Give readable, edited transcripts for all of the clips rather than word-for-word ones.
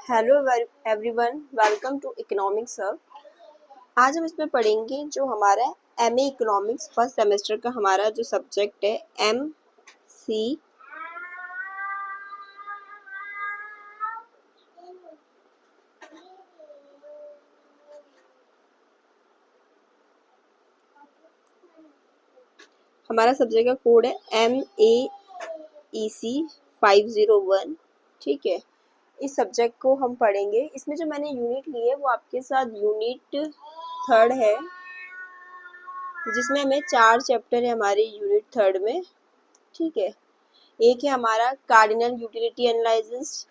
Hello everyone, welcome to economics hub. आज हम इसमें पढ़ेंगे जो हमारा एमए इकोनॉमिक्स फर्स्ट सेमेस्टर का हमारा जो सब्जेक्ट है एम सी हमारा सब्जेक्ट का कोड है MAEC 501। ठीक है, इस सब्जेक्ट को हम पढ़ेंगे। इसमें जो मैंने यूनिट ली है वो आपके साथ यूनिट 3 है, जिसमें हमें 4 चैप्टर है हमारे यूनिट 3 में। ठीक है, एक है हमारा कार्डिनल यूटिलिटी एनालिसिस,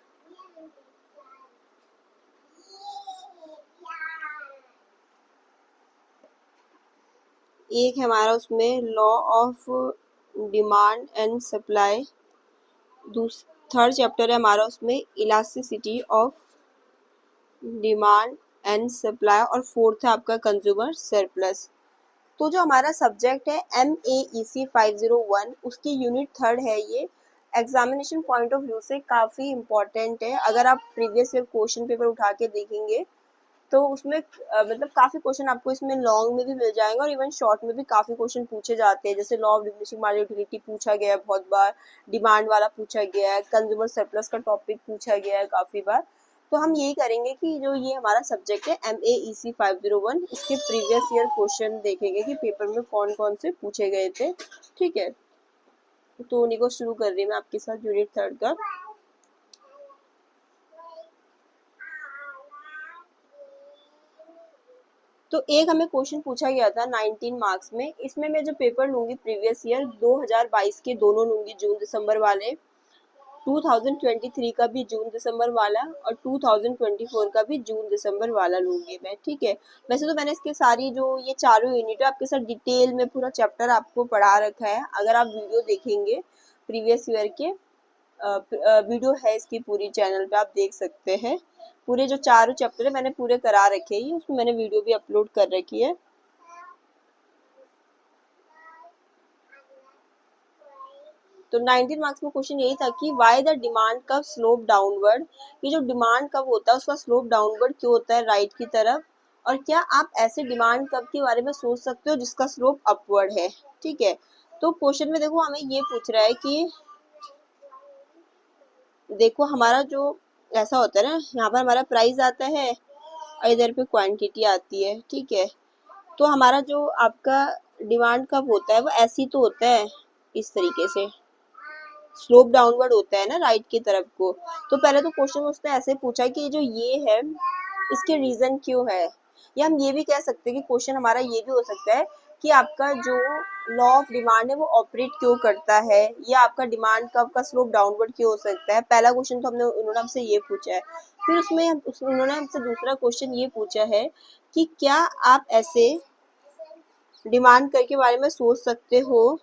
एक है हमारा उसमें law of demand and supply, third chapter है हमारा उसमें elasticity of demand and supply, और फोर्थ है आपका कंज्यूमर सरप्लस। तो जो हमारा सब्जेक्ट है MAEC 501 उसकी यूनिट 3 है। ये एग्जामिनेशन पॉइंट ऑफ व्यू से काफ़ी इम्पोर्टेंट है। अगर आप प्रीवियस ईयर क्वेश्चन पेपर उठा के देखेंगे तो उसमें मतलब काफ़ी क्वेश्चन आपको इसमें लॉन्ग में भी मिल जाएंगे और इवन शॉर्ट में भी काफ़ी क्वेश्चन पूछे जाते हैं। जैसे law of diminishing marginal utility पूछा गया है बहुत बार, डिमांड वाला पूछा गया है, कंज्यूमर सरप्लस का टॉपिक पूछा गया है काफ़ी बार। तो हम यही करेंगे कि जो ये हमारा सब्जेक्ट है MAEC 501, इसके प्रीवियस ईयर क्वेश्चन देखेंगे कि पेपर में कौन कौन से पूछे गए थे। ठीक है, तो उन्हीं को शुरू कर रही मैं आपके साथ यूनिट 3 का। तो एक हमें क्वेश्चन पूछा गया था 19 मार्क्स में। इसमें मैं जो पेपर लूंगी प्रीवियस ईयर 2022 के दोनों लूंगी, जून दिसंबर वाले, 2023 का भी जून दिसंबर वाला और 2024 का भी जून दिसंबर वाला लूंगी मैं। ठीक है, वैसे तो मैंने इसके सारी जो ये चारों यूनिट है आपके साथ डिटेल में पूरा चैप्टर आपको पढ़ा रखा है। अगर आप वीडियो देखेंगे प्रीवियस ईयर के वीडियो है इसकी पूरी चैनल पे, आप देख सकते हैं। पूरे जो चारों चैप्टर है मैंने पूरे करा रखे हैं, उसमें मैंने वीडियो भी अपलोड कर रखी है। तो 19 मार्क्स में क्वेश्चन यही था कि why the demand curve slope downward. ये जो डिमांड कर्व होता है उसका स्लोप डाउनवर्ड क्यों होता है राइट की तरफ, और क्या आप ऐसे डिमांड कर्व के बारे में सोच सकते हो जिसका स्लोप अपवर्ड है। ठीक है, तो क्वेश्चन में देखो हमें ये पूछ रहा है कि देखो हमारा जो ऐसा होता है ना, यहाँ पर हमारा प्राइस आता है और इधर पे क्वांटिटी आती है। ठीक है, तो हमारा जो आपका डिमांड कब होता है वो ऐसी तो होता है, इस तरीके से स्लोप डाउनवर्ड होता है ना राइट की तरफ को। तो पहले तो क्वेश्चन उसने ऐसे पूछा कि जो ये है इसके रीजन क्यों है, या हम ये भी कह सकते हैं कि क्वेश्चन हमारा ये भी हो सकता है कि आपका जो लॉ ऑफ डिमांड है वो ऑपरेट क्यों करता है, या आपका डिमांड कब का स्लोप डाउनवर्ड क्यों हो सकता है। पहला क्वेश्चन तो उन्होंने हमसे ये पूछा है। फिर उन्होंने हमसे दूसरा क्वेश्चन ये पूछा है कि क्या आप ऐसे डिमांड कर के बारे में सोच सकते हो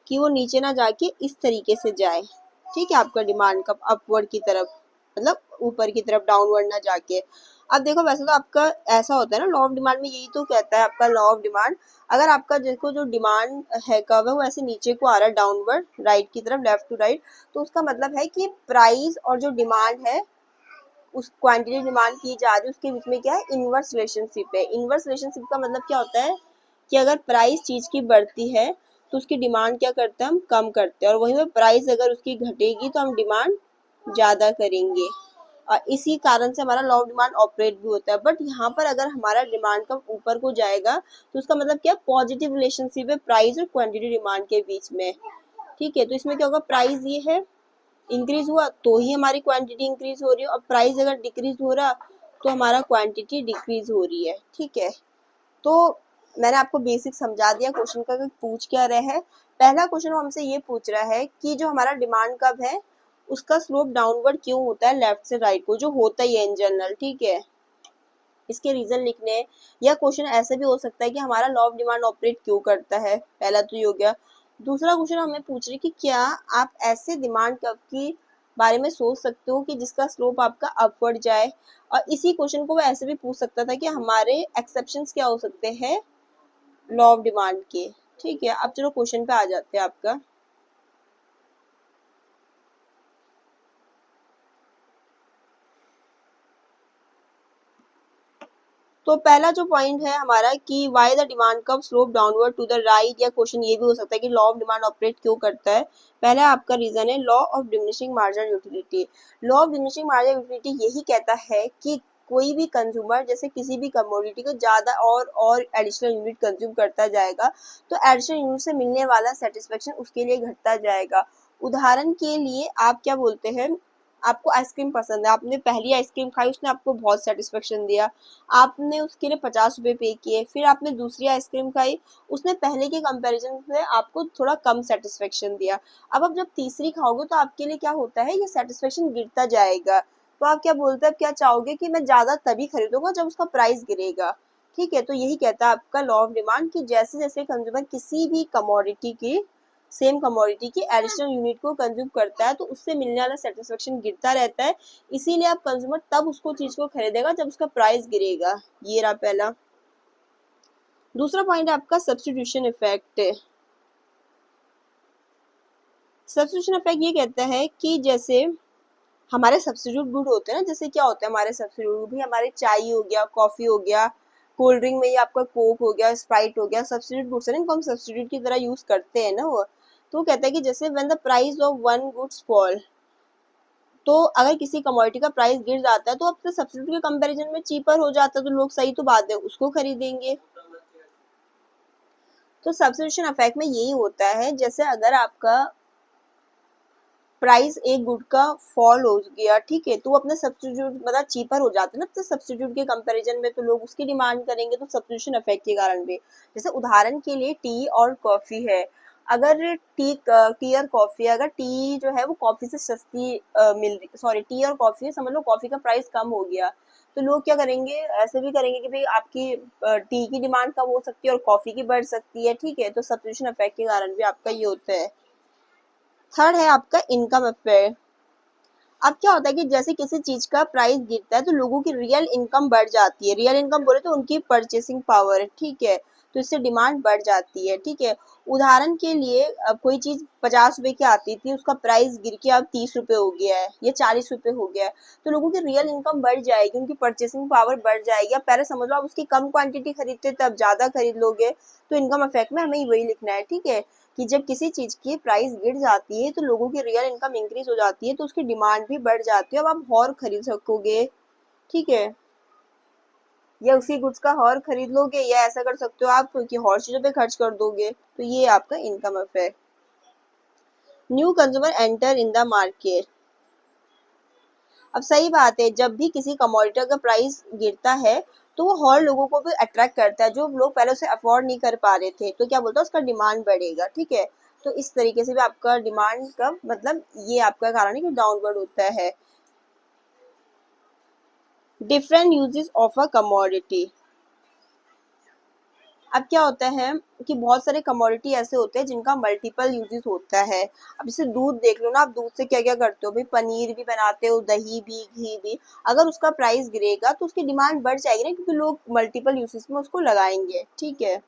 कि वो नीचे ना जाके इस तरीके से जाए। ठीक है, आपका डिमांड कब अपवर्ड की तरफ, मतलब ऊपर की तरफ, डाउनवर्ड ना जाके। अब देखो वैसे तो आपका ऐसा होता है ना, लॉ ऑफ डिमांड में यही तो कहता है आपका लॉ ऑफ डिमांड, अगर आपका देखो जो डिमांड है कब है वो ऐसे नीचे को आ रहा है डाउनवर्ड राइट की तरफ, लेफ्ट टू राइट, तो उसका मतलब है कि प्राइस और जो डिमांड है उस क्वांटिटी डिमांड की जा रही है उसके बीच में क्या है, इनवर्स रिलेशनशिप है। इनवर्स रिलेशनशिप का मतलब क्या होता है कि अगर प्राइस चीज की बढ़ती है तो उसकी डिमांड क्या करते हैं, हम कम करते हैं, और वहीं पर प्राइस अगर उसकी घटेगी तो हम डिमांड ज्यादा करेंगे। और इसी कारण से हमारा लॉ ऑफ डिमांड ऑपरेट भी होता है। बट यहाँ पर अगर हमारा डिमांड कम ऊपर को जाएगा तो उसका मतलब क्या, पॉजिटिव रिलेशनशिप है प्राइस और क्वांटिटी डिमांड के बीच में। ठीक है, तो इसमें क्या होगा, प्राइस ये है इंक्रीज हुआ तो ही हमारी क्वांटिटी इंक्रीज हो रही है, और प्राइस अगर डिक्रीज हो रहा तो हमारा क्वांटिटी डिक्रीज हो रही है। ठीक है, तो मैंने आपको बेसिक समझा दिया क्वेश्चन का कि पूछ क्या रहा है। पहला क्वेश्चन हमसे ये पूछ रहा है कि जो हमारा डिमांड कब है उसका स्लोप डाउनवर्ड क्यों होता है लेफ्ट से राइट को, जो होता ही है इन जनरल। ठीक है, इसके रीजन लिखने हैं। या क्वेश्चन ऐसे भी हो सकता है कि हमारा लॉ ऑफ डिमांड ऑपरेट क्यों करता है, पहला तो ये हो गया। दूसरा क्वेश्चन हमें पूछ रहे कि क्या आप ऐसे डिमांड कर्व की बारे में सोच सकते हो कि जिसका स्लोप आपका अपवर्ड जाए। और इसी क्वेश्चन को वो ऐसे भी पूछ सकता था कि हमारे एक्सेप्शंस क्या हो सकते हैं लॉ ऑफ डिमांड के। ठीक है, अब चलो क्वेश्चन पे आ जाते हैं आपका। तो पहला जो पॉइंट है हमारा कि why the demand curve slope downward to the right, या क्वेश्चन ये भी हो सकता है कि लॉ ऑफ डिमांड ऑपरेट क्यों करता है। पहला आपका रीजन है law of diminishing marginal utility. Law of diminishing marginal utility यही कहता है कि कोई भी कंज्यूमर जैसे किसी भी कमोडिटी को ज़्यादा और एडिशनल यूनिट कंज्यूम करता जाएगा तो एडिशनल यूनिट से मिलने वाला सेटिस्फेक्शन उसके लिए घटता जाएगा। उदाहरण के लिए आप क्या बोलते हैं, आपको आइसक्रीम पसंद है, आपने पहली आइसक्रीम खाई, उसने आपको बहुत सेटिस्फेक्शन दिया, आपने उसके लिए 50 रुपये पे किए। फिर आपने दूसरी आइसक्रीम खाई, उसने पहले के कंपैरिजन में आपको थोड़ा कम सेटिस्फेक्शन दिया। अब आप जब तीसरी खाओगे तो आपके लिए क्या होता है, ये सेटिस्फेक्शन गिरता जाएगा। तो आप क्या बोलते हैं, आप क्या चाहोगे कि मैं ज़्यादा तभी खरीदूंगा जब उसका प्राइस गिरेगा। ठीक है, तो यही कहता है आपका लॉ ऑफ डिमांड कि जैसे जैसे कंज्यूमर किसी भी कमोडिटी की, सेम कमोडिटी की एडिशनल यूनिट को कंज्यूम करता है तो उससे मिलने वाला सेटिस्फेक्शन गिरता रहता है। इसीलिए आप कंज्यूमर तब उसको चीज को खरीदेगा जब उसका प्राइस गिरेगा। ये रहा पहला। दूसरा पॉइंट है आपका सब्स्टिट्यूशन इफेक्ट। सब्स्टिट्यूशन इफेक्ट ये कहता है कि जैसे हमारे सब्स्टिट्यूट गुड होते हैं ना, जैसे क्या होता है हमारे सब्स्टिट्यूट भी, हमारे चाय हो गया, कॉफी हो गया, कोल्ड ड्रिंक में ये आपका कोक हो गया, स्प्राइट हो गया, सब्स्टिट्यूट गुड्स है ना, इनको हम सब्स्टिट्यूट की तरह यूज करते हैं ना वो। तो कहता है कि जैसे when the price of one goods fall, तो अगर किसी कमोडिटी का प्राइस गिर जाता है तो अब तो सब्स्टिट्यूट के कंपैरिजन में चीपर हो जाता है, तो लोग सही तो बात है उसको खरीदेंगे। तो सब्स्टिट्यूशन इफेक्ट में यही होता है, जैसे अगर आपका प्राइस एक गुड का फॉल हो गया, ठीक है, तो वो अपने सब्स्टिट्यूट मतलब चीपर हो जाते हैं ना, तो सब्स्टिट्यूट के कंपैरिजन में तो लोग उसकी डिमांड करेंगे, तो सब्स्टिट्यूशन इफेक्ट के कारण भी। जैसे उदाहरण के लिए टी और कॉफी है, अगर टी और कॉफी, अगर टी जो है वो कॉफी से सस्ती मिल रही, सॉरी टी और कॉफी समझ लो कॉफी का प्राइस कम हो गया, तो लोग क्या करेंगे, ऐसे भी करेंगे कि भाई आपकी टी की डिमांड कम हो सकती है और कॉफी की बढ़ सकती है। ठीक है, तो सब्स्टिट्यूशन इफेक्ट के कारण भी आपका ये होता है। थर्ड है आपका इनकम इफेक्ट। अब क्या होता है कि जैसे किसी चीज का प्राइस गिरता है तो लोगों की रियल इनकम बढ़ जाती है। रियल इनकम बोले तो उनकी परचेसिंग पावर है, ठीक है, तो इससे डिमांड बढ़ जाती है। ठीक है, उदाहरण के लिए अब कोई चीज 50 रुपए की आती थी, उसका प्राइस गिर के अब 30 रुपए हो गया है या 40 रुपए हो गया है, तो लोगों की रियल इनकम बढ़ जाएगी, उनकी परचेसिंग पावर बढ़ जाएगी। अब पहले समझ लो आप उसकी कम क्वांटिटी खरीदते तब ज्यादा खरीद लोगे, तो इनकम इफेक्ट में हमें वही लिखना है। ठीक है, कि जब किसी चीज की प्राइस गिर जाती है तो लोगों की रियल इनकम इंक्रीज हो जाती है, तो उसकी डिमांड भी बढ़ जाती है, अब आप और खरीद सकोगे। ठीक है, या उसी गुड्स का और खरीद लोगे, या ऐसा कर सकते हो आप कि और चीजों पे खर्च कर दोगे। तो ये आपका income effect. New consumer enter in the market. अब सही बात है, जब भी किसी कमोडिटी का प्राइस गिरता है तो वो और लोगों को भी अट्रैक्ट करता है, जो लोग पहले उसे अफोर्ड नहीं कर पा रहे थे, तो क्या बोलता है उसका डिमांड बढ़ेगा। ठीक है, तो इस तरीके से भी आपका डिमांड का मतलब ये आपका कारण है कि डाउनवर्ड होता है। Different uses of a commodity. अब क्या होता है कि बहुत सारे कमोडिटी ऐसे होते हैं जिनका मल्टीपल यूजेस होता है। अब जैसे दूध देख लो ना, आप दूध से क्या क्या करते हो भाई, पनीर भी बनाते हो, दही भी, घी भी। अगर उसका प्राइस गिरेगा तो उसकी डिमांड बढ़ जाएगी ना, क्योंकि लोग मल्टीपल यूजेस में उसको लगाएंगे। ठीक है,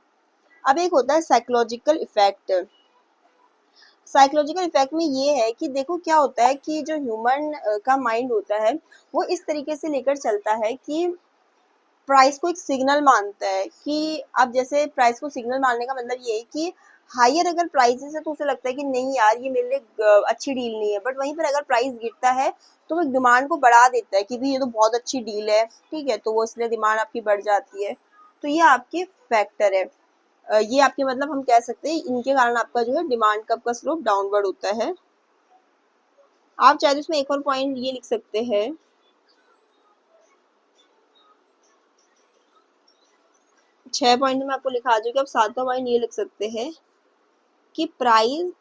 अब एक होता है साइकोलॉजिकल इफेक्ट। साइकोलॉजिकल इफेक्ट में ये है कि देखो क्या होता है कि जो ह्यूमन का माइंड होता है वो इस तरीके से लेकर चलता है कि प्राइस को एक सिग्नल मानता है, कि अब जैसे प्राइस को सिग्नल मानने का मतलब ये है कि हायर अगर प्राइसेस है तो उसे लगता है कि नहीं यार ये मेरे लिए अच्छी डील नहीं है, बट वहीं पर अगर प्राइस गिरता है तो वो डिमांड को बढ़ा देता है कि भाई ये तो बहुत अच्छी डील है। ठीक है, तो वो इसलिए डिमांड आपकी बढ़ जाती है। तो ये आपके फैक्टर है। ये आपके मतलब हम कह सकते हैं इनके कारण आपका जो है डिमांड का आपका स्लोप डाउनवर्ड होता है। आप चाहे तो इसमें एक और पॉइंट ये लिख सकते हैं, 6 पॉइंट में आपको लिखा जो कि आप 7वां पॉइंट ये लिख सकते हैं कि प्राइस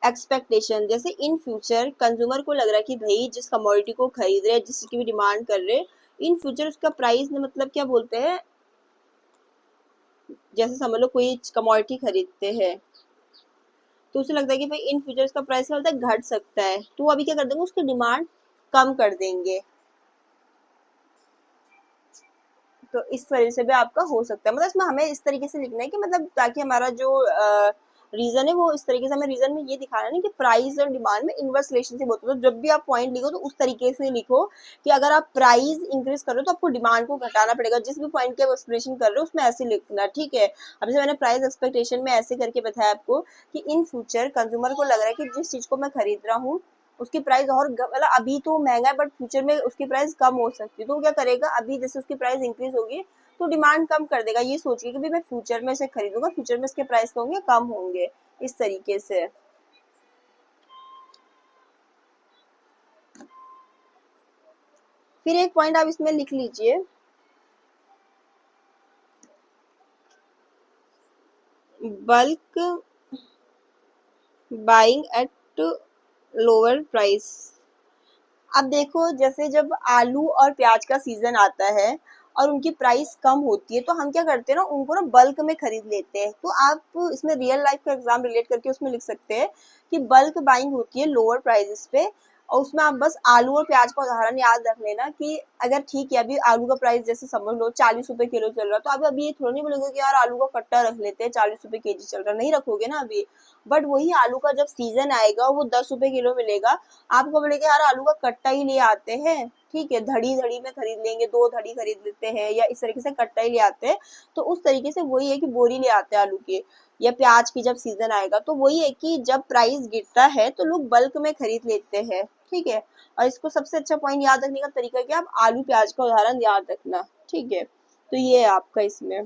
एक्सपेक्टेशन, जैसे इन फ्यूचर कंज्यूमर को लग रहा है कि भाई जिस कमोडिटी को खरीद रहे हैं, जिसकी भी डिमांड कर रहे हैं, इन फ्यूचर उसका प्राइस ने मतलब क्या बोलते हैं, जैसे समझ लो कोई कमोडिटी खरीदते हैं तो उसे लगता है कि भाई इन फ्यूचर उसका प्राइस क्या होता है, घट सकता है, तो वो अभी क्या कर देंगे, उसकी डिमांड कम कर देंगे। तो इस वजह से भी आपका हो सकता है, मतलब इसमें हमें इस तरीके से लिखना है कि मतलब ताकि हमारा जो रीजन है वो इस तरीके से हमें रीजन में ये दिखाना है कि प्राइस और डिमांड में इनवर्स रिलेशनशिप होता है। तो जब भी आप पॉइंट लिखो तो उस तरीके से लिखो कि अगर आप प्राइस इंक्रीज कर रहे हो तो आपको डिमांड को घटाना पड़ेगा। जिस भी पॉइंट की आप एक्सप्लेनेशन कर रहे हो उसमें ऐसे लिखना, ठीक है। अब जैसे मैंने प्राइस एक्सपेक्टेशन में ऐसे करके बताया आपको कि इन फ्यूचर कंज्यूमर को लग रहा है कि जिस चीज को मैं खरीद रहा हूँ उसकी प्राइस और मतलब अभी तो महंगा है बट फ्यूचर में उसकी प्राइस कम हो सकती है, तो वो क्या करेगा, अभी जैसे उसकी प्राइस इंक्रीज होगी तो डिमांड कम कर देगा, ये सोचिए कि भाई मैं फ्यूचर में इसे खरीदूंगा, फ्यूचर में इसके प्राइस होंगे कम होंगे, इस तरीके से। फिर एक पॉइंट आप इसमें लिख लीजिए, bulk buying at lower price. अब देखो जैसे जब आलू और प्याज का सीजन आता है और उनकी प्राइस कम होती है तो हम क्या करते हैं ना, उनको ना बल्क में खरीद लेते हैं। तो आप इसमें रियल लाइफ का एग्जाम रिलेट करके उसमें लिख सकते हैं कि बल्क बाइंग होती है लोअर प्राइसेस पे, और उसमें आप बस आलू और प्याज का उदाहरण याद रख लेना कि अगर ठीक है अभी आलू का प्राइस जैसे समझ लो 40 रुपए किलो चल रहा है, तो आप अभी ये थोड़ा नहीं बोलोगे कि यार आलू का कट्टा रख लेते हैं 40 रुपए केजी चल रहा है, नहीं रखोगे ना अभी। बट वही आलू का जब सीजन आएगा वो 10 रुपए किलो मिलेगा, आपको बोलेगा यार आलू का कट्टा ही ले आते हैं, ठीक है, धड़ी धड़ी में खरीद लेंगे, 2 धड़ी खरीद लेते हैं या इस तरीके से कट्टा ही ले आते हैं। तो उस तरीके से वही है कि बोरी ले आते हैं आलू की या प्याज की जब सीजन आएगा, तो वही है कि जब प्राइस गिरता है तो लोग बल्क में खरीद लेते हैं, ठीक है। और इसको सबसे अच्छा पॉइंट याद रखने का तरीका क्या, आप आलू प्याज का उदाहरण याद रखना, ठीक है। तो ये है आपका इसमें।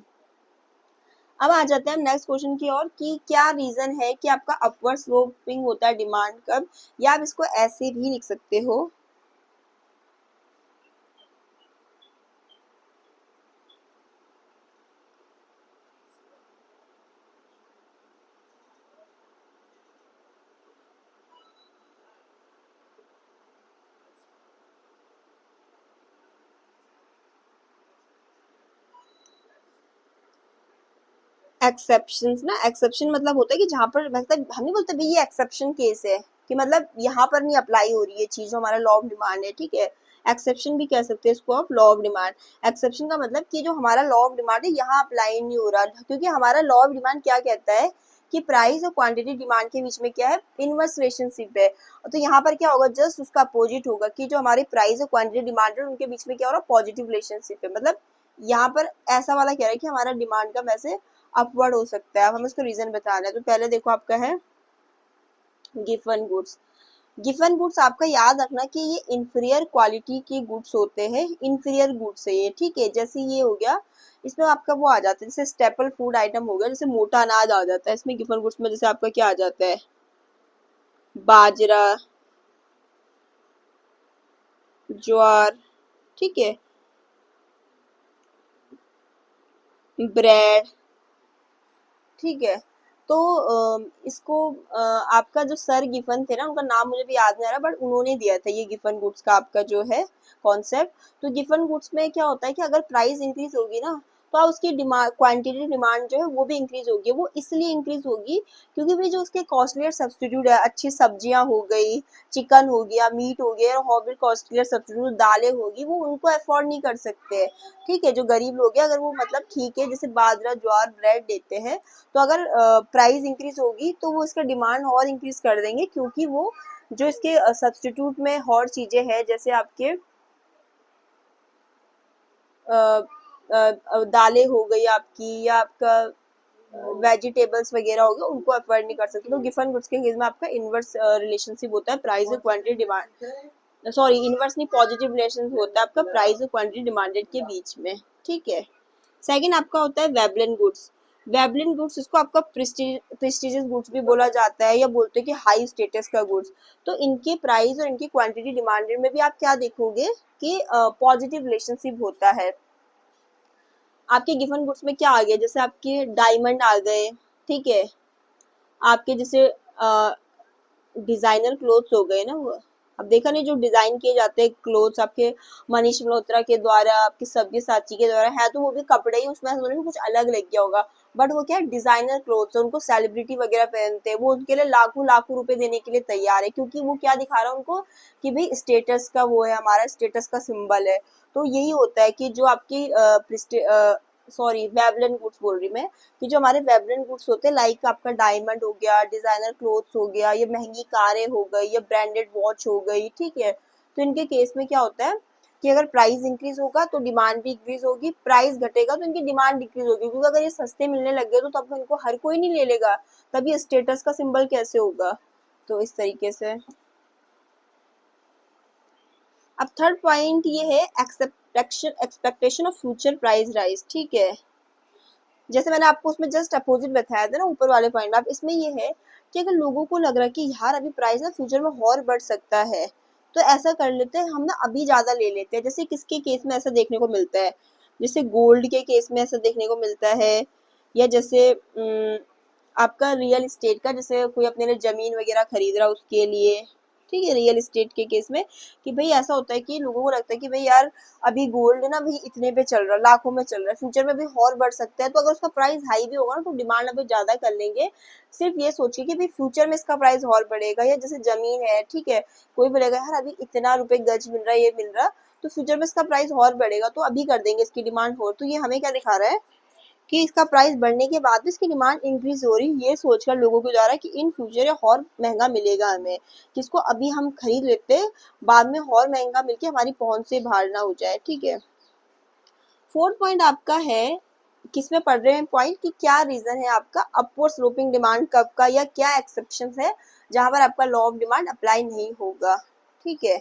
अब आ जाते हैं हम नेक्स्ट क्वेश्चन की ओर कि क्या रीजन है कि आपका अपवर्ड स्लोपिंग होता है डिमांड कब, या आप इसको ऐसे भी लिख सकते हो, एक्सेप्शंस ना, एक्सेप्शन मतलब होता है कि जहां पर मतलब हम नहीं बोलते भाई ये एक्सेप्शन केस है कि मतलब यहाँ पर नहीं अप्लाई हो रही है चीज जो हमारा लॉ ऑफ डिमांड है, ठीक है। एक्सेप्शन भी कह सकते हैं इसको आप, लॉ ऑफ डिमांड। एक्सेप्शन का मतलब कि जो हमारा लॉ ऑफ डिमांड है यहाँ अप्लाई नहीं हो रहा, क्योंकि हमारा लॉ ऑफ डिमांड क्या कहता है कि प्राइस और क्वांटिटी डिमांड के बीच में क्या है, इनवर्स रिलेशनशिप है। तो यहाँ पर क्या होगा, जस्ट उसका अपोजिट होगा कि जो हमारी प्राइस और क्वांटिटी डिमांड है उनके बीच में क्या हो रहा है, पॉजिटिव रिलेशनशिप है। मतलब यहाँ पर ऐसा वाला कह रहा है कि हमारा डिमांड का वैसे अपवर्ड हो सकता है। अब हमें उसको रीजन बता रहे हैं, तो पहले देखो आपका है गिवन गुड्स। गिवन गुड्स आपका याद रखना कि ये इंफीरियर क्वालिटी के गुड्स होते हैं, इंफीरियर गुड्स है ये, ठीक है। जैसे ये हो गया, इसमें आपका वो आ जाता है जैसे स्टेपल फूड आइटम हो गया, जैसे मोटा अनाज आ जाता है इसमें गिवन गुड्स में, जैसे आपका क्या आ जाता है, बाजरा, ज्वार, ठीक है, ब्रेड, ठीक है। तो इसको आपका जो सर गिफन थे ना, उनका नाम मुझे भी याद नहीं आ रहा, बट उन्होंने दिया था ये गिफन गुड्स का आपका जो है कॉन्सेप्ट। तो गिफन गुड्स में क्या होता है कि अगर प्राइस इंक्रीज होगी ना तो उसकी डिमांड, क्वांटिटी डिमांड जो है वो भी इंक्रीज होगी। वो इसलिए इंक्रीज होगी क्योंकि भाई जो उसके कॉस्टलियर सब्सटीट्यूट है, अच्छी सब्जियां हो गई, चिकन हो गया, मीट हो गया, और हॉबी कॉस्टलियर सब्सटीट्यूट दालें होगी, वो उनको अफोर्ड नहीं कर सकते, ठीक है। जो गरीब लोग हैं अगर वो मतलब ठीक है जैसे बाजरा ज्वार ब्रेड देते हैं, तो अगर प्राइस इंक्रीज होगी तो वो इसका डिमांड और इंक्रीज कर देंगे, क्योंकि वो जो इसके सब्सटीट्यूट में और चीजें हैं जैसे आपके दालें हो गई आपकी, या आपका वेजिटेबल्स वगैरह हो गया, उनको अफोर्ड नहीं कर सकते। तो गिवन गुड्स के केस में आपका इनवर्स रिलेशनशिप होता है प्राइस और क्वांटिटी डिमांड, सॉरी इनवर्स नहीं, पॉजिटिव रिलेशन होता है आपका प्राइस और क्वांटिटी डिमांडेड के बीच में, ठीक है। सेकंड आपका होता है वेबलिन गुड्स। वेबलिन गुड्स इसको आपका प्रेस्टिजियस गुड्स भी बोला जाता है, या बोलते हैं कि हाई स्टेटस का गुड्स। तो इनके प्राइस और इनकी क्वांटिटी डिमांडेड में भी आप क्या देखोगे कि पॉजिटिव रिलेशनशिप होता है। आपके गिवन गुड्स में क्या आ गया, जैसे आपके डायमंड आ गए, ठीक है, आपके जैसे डिजाइनर क्लोथ्स हो गए ना वो, अब देखा नहीं जो डिजाइन किए जाते हैं क्लोथ्स आपके मनीष मल्होत्रा के द्वारा, आपके सब्यसाची के द्वारा, है तो वो भी कपड़े ही, उसमें कुछ अलग लग गया होगा, बट वो क्या है डिजाइनर क्लोथ्स, उनको सेलिब्रिटी वगैरह पहनते हैं, वो उनके लिए लाखों लाखों रुपए देने के लिए तैयार है, क्योंकि वो क्या दिखा रहा है उनको कि भाई स्टेटस का वो है, हमारा स्टेटस का सिंबल है। तो यही होता है कि जो आपकी सॉरी वेवलन गुड्स बोल रही मैं, कि जो हमारे वेवलन गुड्स होते हैं लाइक आपका डायमंड हो गया, डिजाइनर क्लोथ्स हो गया, ये महंगी कारें हो गई, या ब्रांडेड वॉच हो गई, ठीक है। तो इनके केस में क्या होता है कि अगर प्राइस इंक्रीज होगा तो डिमांड भी इंक्रीज होगी, प्राइस घटेगा तो इनकी डिमांड डिक्रीज होगी, क्योंकि अगर ये सस्ते मिलने लग गए तो तब इनको हर कोई नहीं ले लेगा, तब ये स्टेटस का सिंबल कैसे होगा। तो इस तरीके से। अब थर्ड पॉइंट ये है expectation of future price rise, ठीक है। जैसे मैंने आपको उसमें जस्ट अपोजिट बताया था ना ऊपर वाले पॉइंट में, अब इसमें ये है कि अगर लोगों को लग रहा है कि यार अभी प्राइस ना फ्यूचर में और बढ़ सकता है, तो ऐसा कर लेते हैं हम ना अभी ज्यादा ले लेते हैं। जैसे किसके केस में ऐसा देखने को मिलता है, जैसे गोल्ड के केस में ऐसा देखने को मिलता है, या जैसे आपका रियल इस्टेट का, जैसे कोई अपने लिए जमीन वगैरह खरीद रहा है उसके लिए, ठीक है, रियल इस्टेट के केस में, कि भाई ऐसा होता है कि लोगों को लगता है कि भाई यार अभी गोल्ड ना भाई इतने पे चल रहा है, लाखों में चल रहा है, फ्यूचर में भी और बढ़ सकता है, तो अगर उसका प्राइस हाई भी होगा ना तो डिमांड अभी ज्यादा कर लेंगे। सिर्फ ये सोचिए कि भाई फ्यूचर में इसका प्राइस और बढ़ेगा, या जैसे जमीन है, ठीक है, कोई बोलेगा यार अभी इतना रुपए गज मिल रहा है, ये मिल रहा, तो फ्यूचर में इसका प्राइस और बढ़ेगा, तो अभी कर देंगे इसकी डिमांड हो। तो ये हमें क्या दिखा रहा है कि इसका प्राइस बढ़ने के बाद भी इसकी डिमांड इंक्रीज हो रही है, ये सोचकर लोगों को जा रहा है कि इन फ्यूचर ये और महंगा मिलेगा हमें, जिसको अभी हम खरीद लेते बाद में और महंगा मिलके हमारी पहुंच से बाहर ना हो जाए, ठीक है। फोर्थ पॉइंट आपका है, किसमें पढ़ रहे हैं पॉइंट, कि क्या रीजन है आपका अपवर्ड स्लोपिंग डिमांड कब का, या क्या एक्सेप्शन है जहां पर आपका लॉ ऑफ डिमांड अप्लाई नहीं होगा, ठीक है।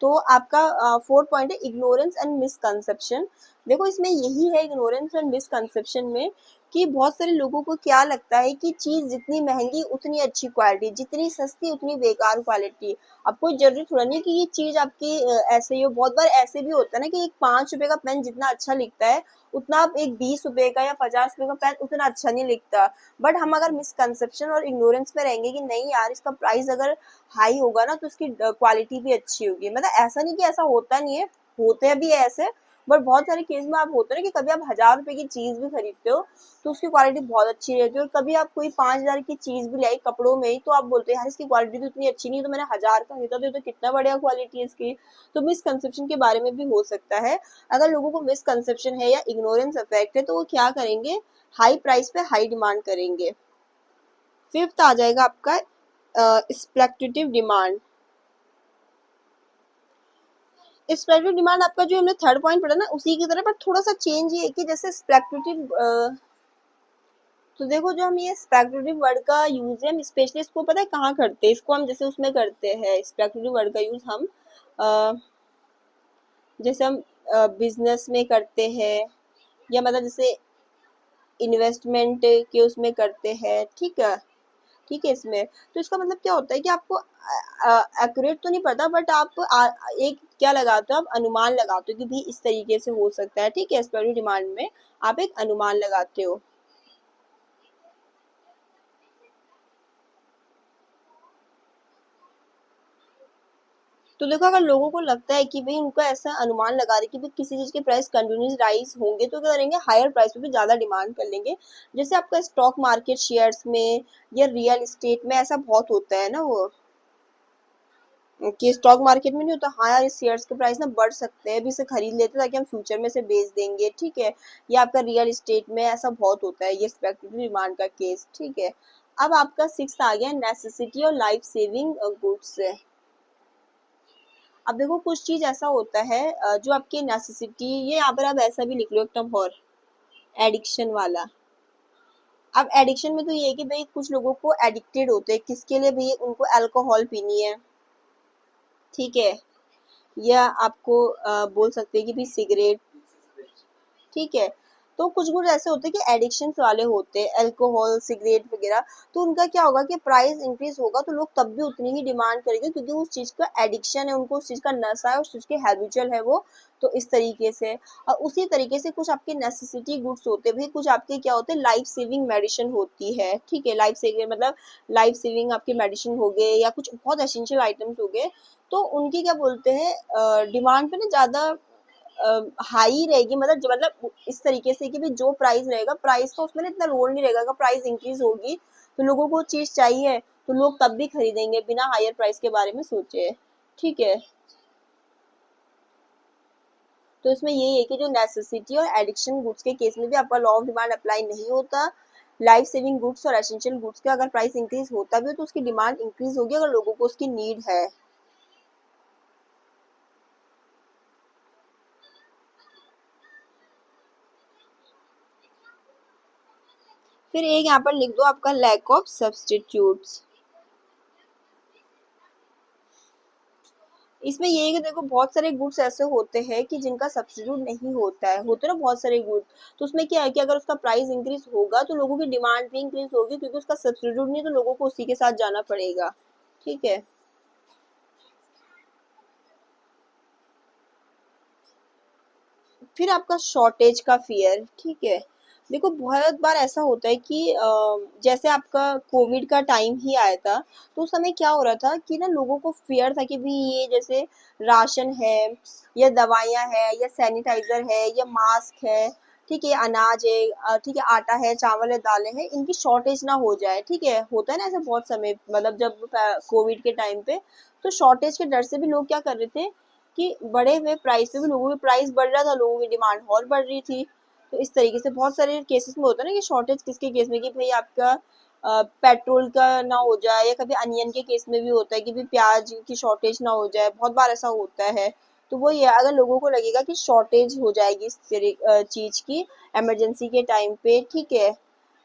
तो आपका फोर्थ पॉइंट है इग्नोरेंस एंड मिसकंसेप्शन। देखो इसमें यही है इग्नोरेंस एंड मिसकंसेप्शन में, कि बहुत सारे लोगों को क्या लगता है कि चीज जितनी महंगी उतनी अच्छी क्वालिटी, जितनी सस्ती उतनी बेकार क्वालिटी। अब कोई जरूरी थोड़ा नहीं कि ये चीज आपकी ऐसे ही हो, बहुत बार ऐसे भी होता है ना कि एक 5 रुपए का पेन जितना अच्छा लिखता है उतना आप एक 20 रुपए का या 50 रुपए का पेन उतना अच्छा नहीं लिखता। बट हम अगर मिसकंसेप्शन और इग्नोरेंस में रहेंगे कि नहीं यार इसका प्राइस अगर हाई होगा ना तो उसकी क्वालिटी भी अच्छी होगी, मतलब ऐसा नहीं कि ऐसा होता नहीं है, होते भी है ऐसे, बट बहुत सारे केस में आप होते हैं ना कि कभी आप 1000 रुपए की चीज भी खरीदते हो तो उसकी क्वालिटी बहुत अच्छी रहती है, और कभी आप कोई 5000 की चीज भी लाई कपड़ों में ही तो आप बोलते हैं यार इसकी क्वालिटी तो इतनी अच्छी नहीं, तो मैंने 1000 का खरीदा तो ये तो कितना बढ़िया क्वालिटी है इसकी। तो मिसकंसेप्शन के बारे में भी हो सकता है। अगर लोगों को मिसकंसेप्शन है या इग्नोरेंस इफेक्ट है तो वो क्या करेंगे, हाई प्राइस पे हाई डिमांड करेंगे। फिफ्थ आ जाएगा आपका स्पेक्युलेटिव डिमांड। स्पेक्युलेटिव डिमांड आपका जो हमने थर्ड पॉइंट पढ़ा ना उसी की तरह, पर थोड़ा सा चेंज ये है कि जैसे स्पेक्युलेटिव, तो देखो जो हम ये स्पेक्युलेटिव वर्ड का यूज है हम स्पेशली इसको पता है कहाँ करते हैं, इसको हम जैसे उसमें करते हैं स्पेक्युलेटिव वर्ड का यूज हम जैसे हम बिजनेस में करते हैं, या मतलब जैसे इन्वेस्टमेंट के उसमें करते हैं, ठीक है, ठीक है। इसमें तो इसका मतलब क्या होता है कि आपको एक्यूरेट तो नहीं पता, बट आप एक क्या लगाते हो, आप अनुमान लगाते हो कि भाई इस तरीके से हो सकता है, ठीक है। स्पेक्युलेटिव डिमांड में आप एक अनुमान लगाते हो। तो देखो अगर लोगों को लगता है कि भाई उनका ऐसा अनुमान लगा रहे कि भाई किसी चीज के प्राइस कंटिन्यूस राइज होंगे तो क्या करेंगे, हायर प्राइस पे भी ज्यादा डिमांड कर लेंगे। जैसे आपका स्टॉक मार्केट शेयर्स में या रियल एस्टेट में ऐसा बहुत होता है ना, वो कि स्टॉक मार्केट में नहीं होता, हाँ यार इस शेयर्स के प्राइस ना बढ़ सकते हैं, अभी इसे खरीद लेते हैं ताकि हम फ्यूचर में से बेच देंगे, ठीक है। या आपका रियल एस्टेट में ऐसा बहुत होता है, ये स्पेक्युलेटिव डिमांड का केस, ठीक है। अब आपका सिक्स आ गया नेसेसिटी और लाइफ सेविंग गुड्स है। अब देखो कुछ चीज ऐसा होता है जो आपकी नेसेसिटी, ये यहाँ पर आप ऐसा भी लिख लो एक टर्म और, एडिक्शन वाला। अब एडिक्शन में तो ये है कि भाई कुछ लोगों को एडिक्टेड होते हैं, किसके लिए भाई उनको अल्कोहल पीनी है, ठीक है, या आपको बोल सकते हैं कि भाई सिगरेट, ठीक है। तो कुछ गुड ऐसे होते हैं कि एडिक्शंस वाले होते हैं, अल्कोहल सिगरेट वगैरह, तो उनका क्या होगा कि प्राइस इंक्रीज होगा तो लोग तब भी उतनी ही डिमांड करेंगे क्योंकि उस चीज का एडिक्शन है, उनको उस चीज का नशा है, उस चीज के हैबिचुअल है वो। तो इस तरीके से, और उसी तरीके से कुछ आपके नेसेसिटी गुड्स होते हैं भाई, कुछ आपके क्या होते हैं लाइफ सेविंग मेडिसिन होती है, ठीक है। लाइफ सेविंग मतलब लाइफ सेविंग आपके मेडिसिन हो गए या कुछ बहुत एसेंशियल आइटम्स हो गए, तो उनकी क्या बोलते हैं डिमांड पे ना ज्यादा हाई रहेगी, मतलब इस तरीके से कि भाई जो प्राइस रहेगा प्राइस का उसमें ना इतना रोल नहीं रहेगा, अगर प्राइस इंक्रीज होगी तो लोगों को चीज चाहिए तो लोग तब भी खरीदेंगे बिना हायर प्राइस के बारे में सोचे, ठीक है। तो इसमें यही है कि जो नेसेसिटी और एडिक्शन गुड्स के केस में भी आपका लॉ ऑफ डिमांड अप्लाई नहीं होता। लाइफ सेविंग गुड्स और एसेंशियल गुड्स का अगर प्राइस इंक्रीज होता भी हो तो उसकी डिमांड इंक्रीज होगी अगर लोगों को उसकी नीड है। फिर एक यहाँ पर लिख दो आपका लैक ऑफ सब्सटीट्यूट्स। इसमें ये है कि देखो बहुत सारे गुड्स ऐसे होते हैं कि जिनका सब्स्टिट्यूट नहीं होता है, होते ना बहुत सारे गुड्स। तो उसमें क्या है कि अगर उसका प्राइस इंक्रीज होगा तो लोगों की डिमांड भी इंक्रीज होगी, क्योंकि उसका सब्स्टिट्यूट नहीं तो लोगों को उसी के साथ जाना पड़ेगा। ठीक है। फिर आपका शॉर्टेज का फियर। ठीक है। देखो बहुत बार ऐसा होता है कि जैसे आपका कोविड का टाइम ही आया था, तो उस समय क्या हो रहा था कि ना लोगों को फियर था कि भी ये जैसे राशन है या दवाइयाँ है या सैनिटाइजर है या मास्क है, ठीक है, अनाज है, ठीक है, आटा है, चावल है, दालें हैं, इनकी शॉर्टेज ना हो जाए। ठीक है, होता है ना ऐसा बहुत समय, मतलब जब कोविड के टाइम पे, तो शॉर्टेज के डर से भी लोग क्या कर रहे थे कि बढ़े हुए प्राइस पे भी लोगों की प्राइस बढ़ रहा था, लोगों की डिमांड और बढ़ रही थी। तो इस तरीके से बहुत सारे केसेस में होता है ना कि शॉर्टेज किसके केस में कि भाई आपका पेट्रोल का ना हो जाए, या कभी अनियन के केस में भी होता है कि भाई प्याज की शॉर्टेज ना हो जाए, बहुत बार ऐसा होता है। तो वो ये अगर लोगों को लगेगा कि शॉर्टेज हो जाएगी इस चीज की इमरजेंसी के टाइम पे, ठीक है,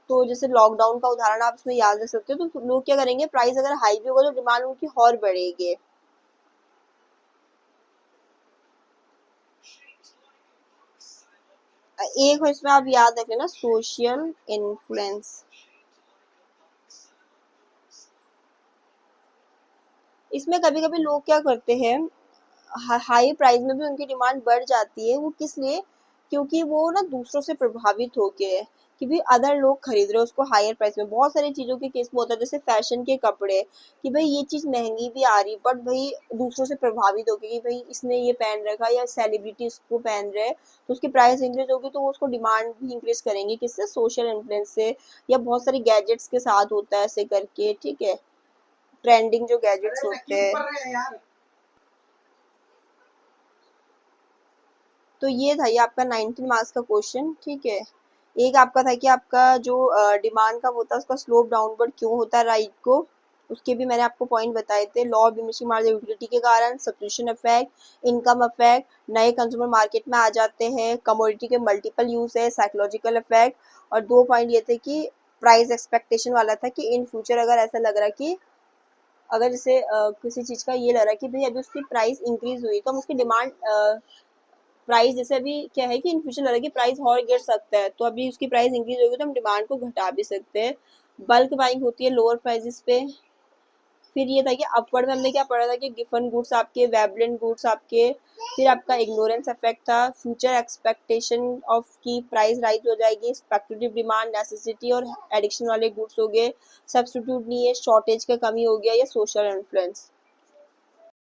तो जैसे लॉकडाउन का उदाहरण आप इसमें याद रख सकते हो, तो लोग क्या करेंगे, प्राइस अगर हाई भी होगा तो डिमांड उनकी और बढ़ेगी। एक और इसमें आप याद रख लेना, सोशल इन्फ्लुएंस। इसमें कभी कभी लोग क्या करते हैं, हाई प्राइस में भी उनकी डिमांड बढ़ जाती है। वो किस लिए? क्योंकि वो ना दूसरों से प्रभावित होके है कि भी अदर लोग खरीद रहे हैं उसको हायर प्राइस में। बहुत सारी चीजों के केस में होता है, जैसे फैशन के कपड़े, कि भाई ये चीज महंगी भी आ रही बट भाई दूसरों से प्रभावित होके कि भाई इसने ये पहन रखा या सेलिब्रिटी इसको पहन रहे, तो उसकी प्राइस इंक्रीज होगी तो वो उसको डिमांड भी इंक्रीज करेंगे। किससे? सोशल इन्फ्लुएंस से। या बहुत सारी गैजेट्स के साथ होता है ऐसे करके। ठीक है, ट्रेंडिंग जो गैजेट्स होते हैं। तो ये था ये आपका 19 मार्क्स का क्वेश्चन। ठीक है। एक आपका था कि आपका जो डिमांड का होता है उसका स्लोप डाउनवर्ड क्यों होता है राइट को, उसके भी मैंने आपको पॉइंट बताए थे। Law of diminishing margin utility के कारण, सब्स्टिट्यूशन इफेक्ट, इनकम इफेक्ट, नए कंज्यूमर मार्केट में आ जाते हैं, कमोडिटी के मल्टीपल यूज है, साइकोलॉजिकल इफेक्ट। और दो पॉइंट ये थे कि प्राइस एक्सपेक्टेशन वाला था कि इन फ्यूचर अगर ऐसा लग रहा है कि अगर जैसे किसी चीज का ये लग रहा है कि भाई अभी उसकी प्राइस इंक्रीज हुई तो हम उसकी डिमांड प्राइस, जैसे अभी क्या है कि इन फ्यूचर लग रहा है कि प्राइस और गिर सकता है, तो अभी उसकी प्राइस इंक्रीज होगी तो हम डिमांड को घटा भी सकते हैं। बल्क बाइंग होती है लोअर प्राइसेस पे। फिर ये था कि अपवर्ड में हमने क्या पढ़ा था कि गिफन गुड्स आपके, वेबलेंट गुड्स आपके। फिर आपका इग्नोरेंस इफेक्ट था, फ्यूचर एक्सपेक्टेशन ऑफ की प्राइस राइज हो जाएगी, स्पेक्युलेटिव डिमांड, नेसेसिटी और एडिक्शन वाले गुड्स हो गए, सब्स्टिट्यूट नहीं है, शॉर्टेज का कमी हो गया, या सोशल इन्फ्लुएंस।